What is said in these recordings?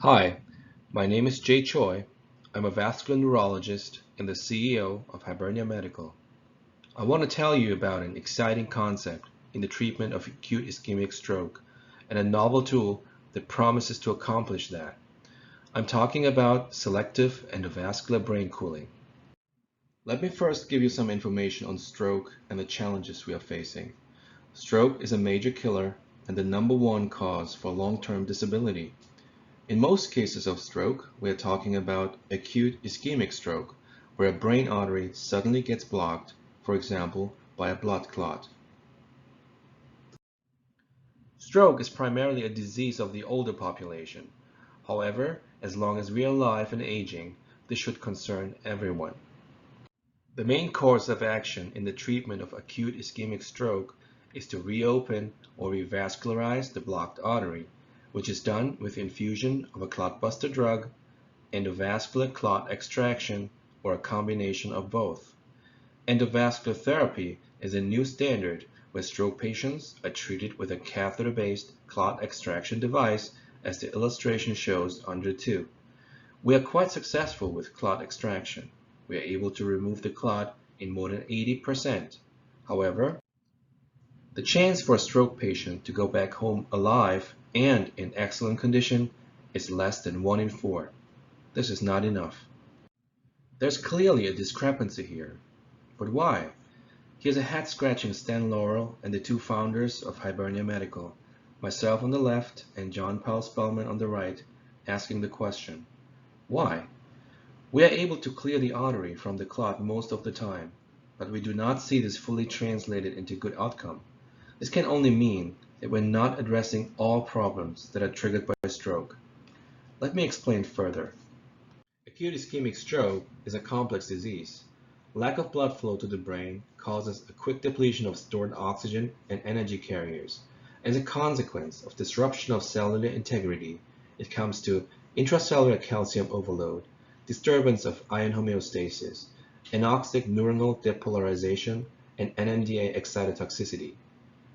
Hi, my name is Jay Choi. I'm a vascular neurologist and the CEO of Hybernia Medical. I want to tell you about an exciting concept in the treatment of acute ischemic stroke and a novel tool that promises to accomplish that. I'm talking about selective endovascular brain cooling. Let me first give you some information on stroke and the challenges we are facing. Stroke is a major killer and the #1 cause for long-term disability. In most cases of stroke, we are talking about acute ischemic stroke, where a brain artery suddenly gets blocked, for example, by a blood clot. Stroke is primarily a disease of the older population. However, as long as we are alive and aging, this should concern everyone. The main course of action in the treatment of acute ischemic stroke is to reopen or revascularize the blocked artery, which is done with infusion of a clot-buster drug, endovascular clot extraction, or a combination of both. Endovascular therapy is a new standard where stroke patients are treated with a catheter-based clot extraction device, as the illustration shows under 2. We are quite successful with clot extraction. We are able to remove the clot in more than 80%. However, the chance for a stroke patient to go back home alive and in excellent condition is less than 1 in 4. This is not enough. There's clearly a discrepancy here. But why? Here's a head-scratching Stan Laurel and the 2 founders of Hybernia Medical, myself on the left and John Paul Spellman on the right, asking the question, why? We are able to clear the artery from the clot most of the time, but we do not see this fully translated into good outcome. This can only mean that we're not addressing all problems that are triggered by stroke. Let me explain further. Acute ischemic stroke is a complex disease. Lack of blood flow to the brain causes a quick depletion of stored oxygen and energy carriers. As a consequence of disruption of cellular integrity, it comes to intracellular calcium overload, disturbance of ion homeostasis, anoxic neuronal depolarization, and NMDA excitotoxicity.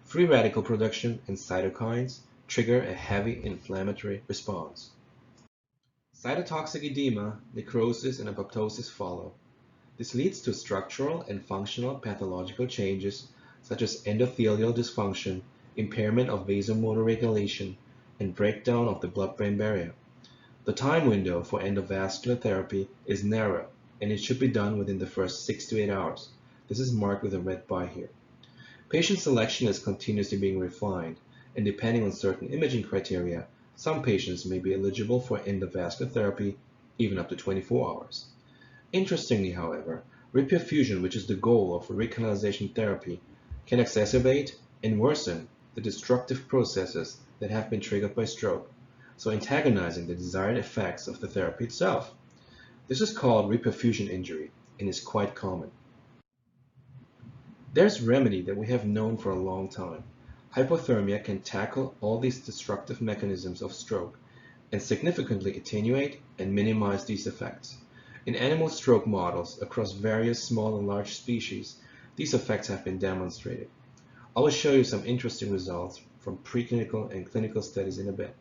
Free radical production and cytokines trigger a heavy inflammatory response. Cytotoxic edema, necrosis, and apoptosis follow. This leads to structural and functional pathological changes such as endothelial dysfunction, impairment of vasomotor regulation, and breakdown of the blood-brain barrier. The time window for endovascular therapy is narrow, and it should be done within the first 6 to 8 hours. This is marked with a red bar here. Patient selection is continuously being refined, and depending on certain imaging criteria, some patients may be eligible for endovascular therapy even up to 24 hours. Interestingly, however, reperfusion, which is the goal of recanalization therapy, can exacerbate and worsen the destructive processes that have been triggered by stroke, so antagonizing the desired effects of the therapy itself. This is called reperfusion injury and is quite common. There's a remedy that we have known for a long time. Hypothermia can tackle all these destructive mechanisms of stroke and significantly attenuate and minimize these effects. In animal stroke models across various small and large species, these effects have been demonstrated. I will show you some interesting results from preclinical and clinical studies in a bit.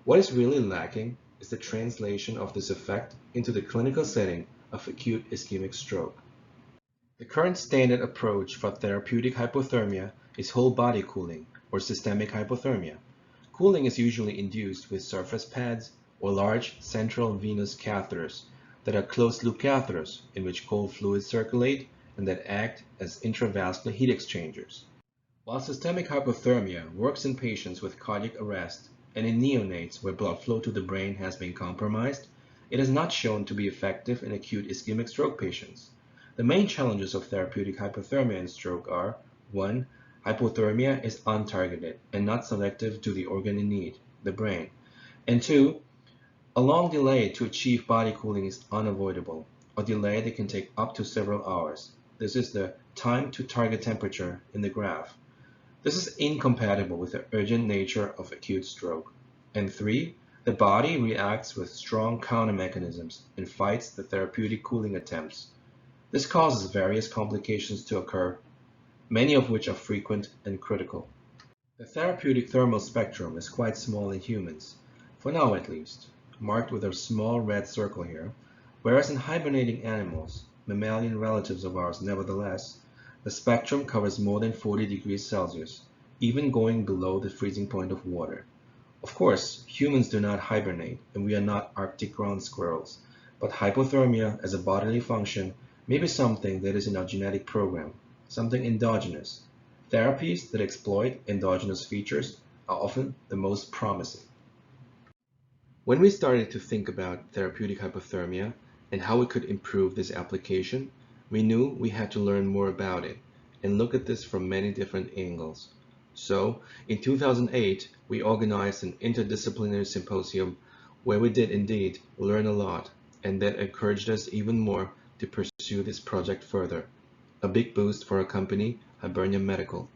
What is really lacking is the translation of this effect into the clinical setting of acute ischemic stroke. The current standard approach for therapeutic hypothermia is whole body cooling or systemic hypothermia. Cooling is usually induced with surface pads or large central venous catheters that are closed-loop catheters in which cold fluids circulate and that act as intravascular heat exchangers. While systemic hypothermia works in patients with cardiac arrest and in neonates where blood flow to the brain has been compromised, it is not shown to be effective in acute ischemic stroke patients. The main challenges of therapeutic hypothermia in stroke are 1. Hypothermia is untargeted and not selective to the organ in need, the brain. And 2. A long delay to achieve body cooling is unavoidable, a delay that can take up to several hours. This is the time to target temperature in the graph. This is incompatible with the urgent nature of acute stroke. And 3. The body reacts with strong countermechanisms and fights the therapeutic cooling attempts. This causes various complications to occur, many of which are frequent and critical. The therapeutic thermal spectrum is quite small in humans, for now at least. marked with a small red circle here, whereas in hibernating animals, mammalian relatives of ours nevertheless, the spectrum covers more than 40 degrees Celsius, even going below the freezing point of water. Of course, humans do not hibernate, and we are not Arctic ground squirrels, but hypothermia as a bodily function may be something that is in our genetic program, something endogenous. Therapies that exploit endogenous features are often the most promising. When we started to think about therapeutic hypothermia and how we could improve this application, we knew we had to learn more about it and look at this from many different angles. So, in 2008, we organized an interdisciplinary symposium where we did indeed learn a lot, and that encouraged us even more to pursue this project further. A big boost for our company, Hybernia Medical.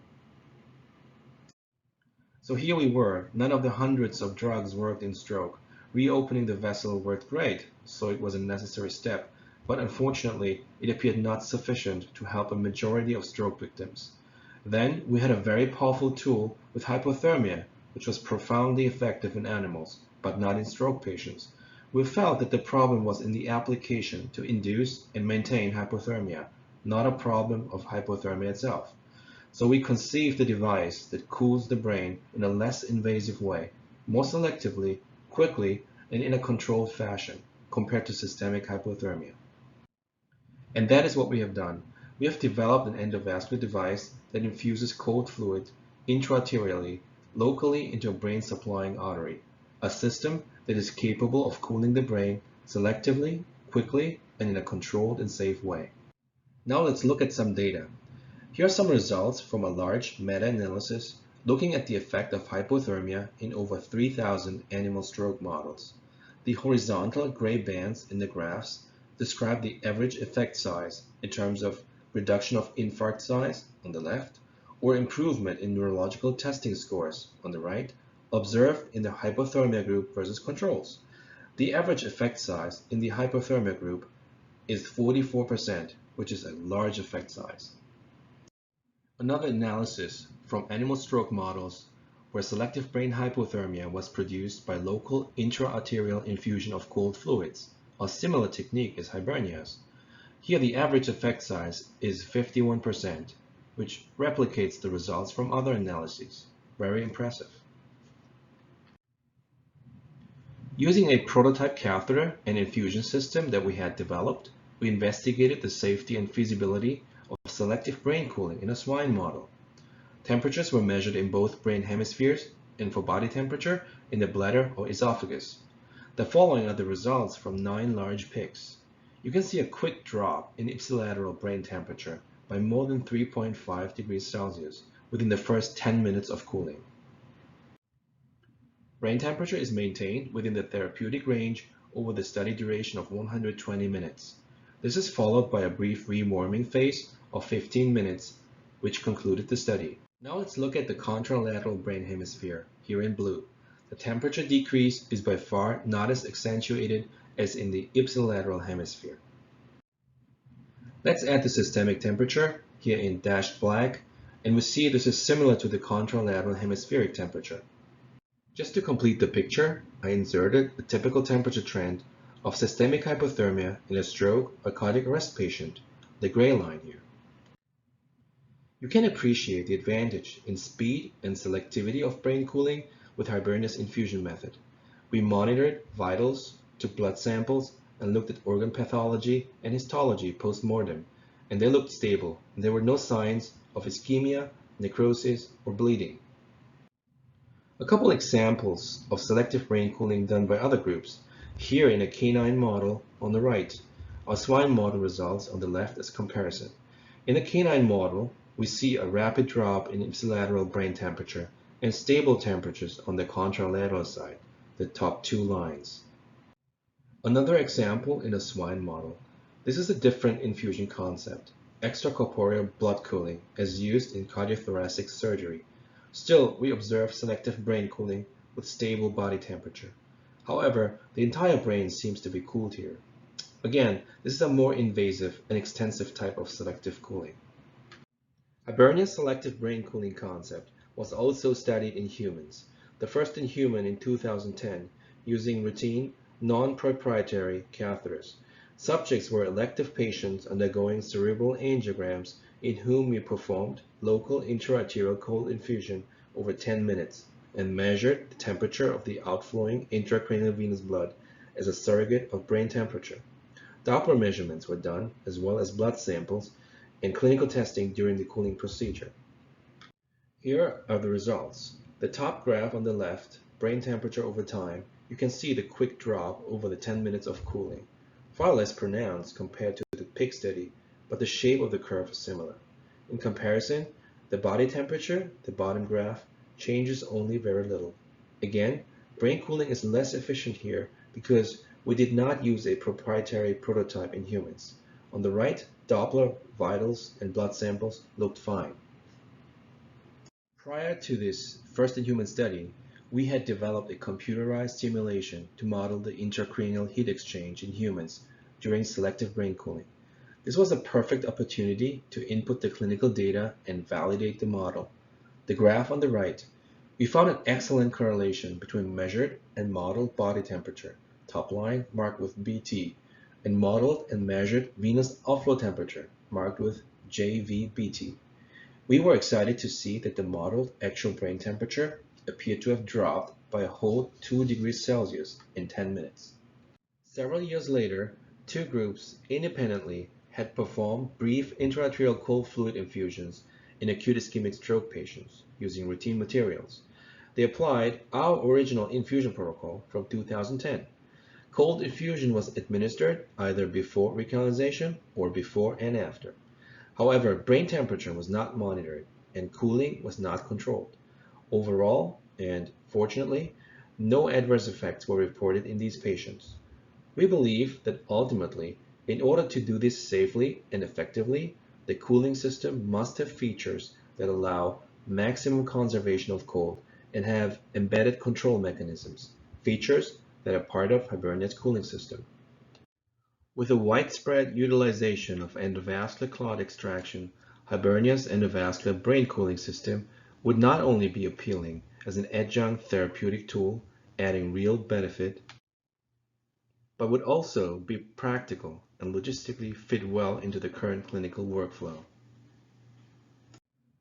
So here we were, none of the hundreds of drugs worked in stroke. Reopening the vessel worked great, so it was a necessary step, but unfortunately, it appeared not sufficient to help a majority of stroke victims. Then we had a very powerful tool with hypothermia, which was profoundly effective in animals, but not in stroke patients. We felt that the problem was in the application to induce and maintain hypothermia, not a problem of hypothermia itself. So we conceived a device that cools the brain in a less invasive way, more selectively, quickly, and in a controlled fashion compared to systemic hypothermia. And that is what we have done. We have developed an endovascular device that infuses cold fluid intraarterially, locally into a brain-supplying artery, a system that is capable of cooling the brain selectively, quickly, and in a controlled and safe way. Now let's look at some data. Here are some results from a large meta-analysis looking at the effect of hypothermia in over 3,000 animal stroke models. The horizontal gray bands in the graphs describe the average effect size in terms of reduction of infarct size on the left or improvement in neurological testing scores on the right, observed in the hypothermia group versus controls. The average effect size in the hypothermia group is 44%, which is a large effect size. Another analysis from animal stroke models where selective brain hypothermia was produced by local intra-arterial infusion of cold fluids, a similar technique as Hybernia's. Here the average effect size is 51%, which replicates the results from other analyses. Very impressive. Using a prototype catheter and infusion system that we had developed, we investigated the safety and feasibility of selective brain cooling in a swine model. Temperatures were measured in both brain hemispheres and for body temperature in the bladder or esophagus. The following are the results from 9 large pigs. You can see a quick drop in ipsilateral brain temperature by more than 3.5 degrees Celsius within the first 10 minutes of cooling. Brain temperature is maintained within the therapeutic range over the study duration of 120 minutes. This is followed by a brief rewarming phase of 15 minutes, which concluded the study. Now let's look at the contralateral brain hemisphere, here in blue. The temperature decrease is by far not as accentuated as in the ipsilateral hemisphere. Let's add the systemic temperature, here in dashed black, and we see this is similar to the contralateral hemispheric temperature. Just to complete the picture, I inserted a typical temperature trend of systemic hypothermia in a stroke or cardiac arrest patient, the gray line here. You can appreciate the advantage in speed and selectivity of brain cooling with Hybernia's infusion method. We monitored vitals, took blood samples, and looked at organ pathology and histology post-mortem, and they looked stable, and there were no signs of ischemia, necrosis, or bleeding. A couple examples of selective brain cooling done by other groups, here in a canine model on the right, our swine model results on the left as comparison. In the canine model, we see a rapid drop in ipsilateral brain temperature and stable temperatures on the contralateral side, the top 2 lines. Another example in a swine model. This is a different infusion concept, extracorporeal blood cooling as used in cardiothoracic surgery. Still, we observe selective brain cooling with stable body temperature. However, the entire brain seems to be cooled here. Again, this is a more invasive and extensive type of selective cooling. Hybernia's selective brain cooling concept was also studied in humans, the first in human in 2010, using routine non-proprietary catheters. Subjects were elective patients undergoing cerebral angiograms in whom we performed local intra-arterial cold infusion over 10 minutes and measured the temperature of the outflowing intracranial venous blood as a surrogate of brain temperature. Doppler measurements were done, as well as blood samples and clinical testing during the cooling procedure. Here are the results. The top graph on the left, brain temperature over time, you can see the quick drop over the 10 minutes of cooling. Far less pronounced compared to the peak study, but the shape of the curve is similar. In comparison, the body temperature, the bottom graph, changes only very little. Again, brain cooling is less efficient here because we did not use a proprietary prototype in humans. On the right, Doppler, vitals, and blood samples looked fine. Prior to this first-in-human study, we had developed a computerized simulation to model the intracranial heat exchange in humans during selective brain cooling. This was a perfect opportunity to input the clinical data and validate the model. The graph on the right, we found an excellent correlation between measured and modeled body temperature, top line marked with BT, and modeled and measured venous outflow temperature, marked with JVBT. We were excited to see that the modeled actual brain temperature appeared to have dropped by a whole 2 degrees Celsius in 10 minutes. Several years later, two groups independently had performed brief intraarterial cold fluid infusions in acute ischemic stroke patients using routine materials. They applied our original infusion protocol from 2010. Cold infusion was administered either before recanalization or before and after. However, brain temperature was not monitored and cooling was not controlled. Overall, and fortunately, no adverse effects were reported in these patients. We believe that ultimately, in order to do this safely and effectively, the cooling system must have features that allow maximum conservation of cold and have embedded control mechanisms, features that are part of Hybernia's cooling system. With a widespread utilization of endovascular clot extraction, Hybernia's endovascular brain cooling system would not only be appealing as an adjunct therapeutic tool, adding real benefit, but would also be practical and logistically fit well into the current clinical workflow.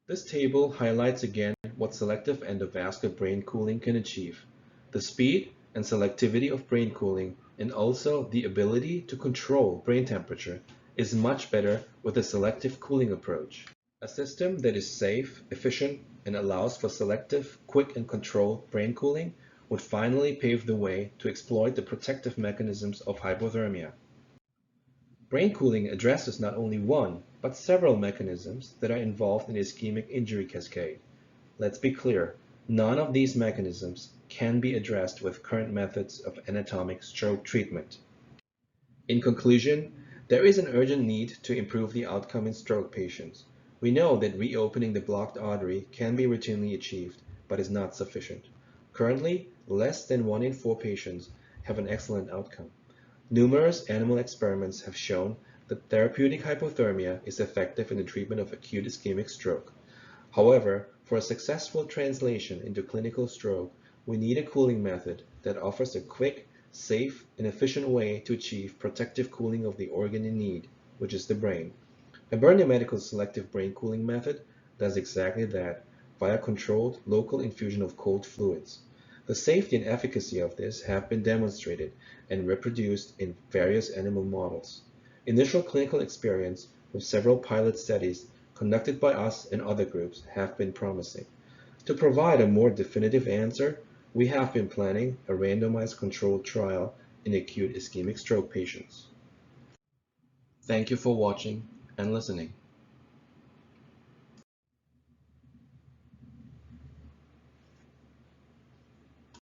This table highlights again what selective endovascular brain cooling can achieve: the speed and selectivity of brain cooling, and also the ability to control brain temperature is much better with a selective cooling approach. A system that is safe, efficient, and allows for selective, quick, and controlled brain cooling would finally pave the way to exploit the protective mechanisms of hypothermia. Brain cooling addresses not only one, but several mechanisms that are involved in the ischemic injury cascade. Let's be clear, none of these mechanisms can be addressed with current methods of anatomic stroke treatment. In conclusion, there is an urgent need to improve the outcome in stroke patients. We know that reopening the blocked artery can be routinely achieved, but is not sufficient. Currently, less than 1 in 4 patients have an excellent outcome. Numerous animal experiments have shown that therapeutic hypothermia is effective in the treatment of acute ischemic stroke. However, for a successful translation into clinical stroke, we need a cooling method that offers a quick, safe, and efficient way to achieve protective cooling of the organ in need, which is the brain. Hybernia Medical's selective brain cooling method does exactly that via controlled local infusion of cold fluids. The safety and efficacy of this have been demonstrated and reproduced in various animal models. Initial clinical experience with several pilot studies conducted by us and other groups have been promising. To provide a more definitive answer, we have been planning a randomized controlled trial in acute ischemic stroke patients. Thank you for watching and listening.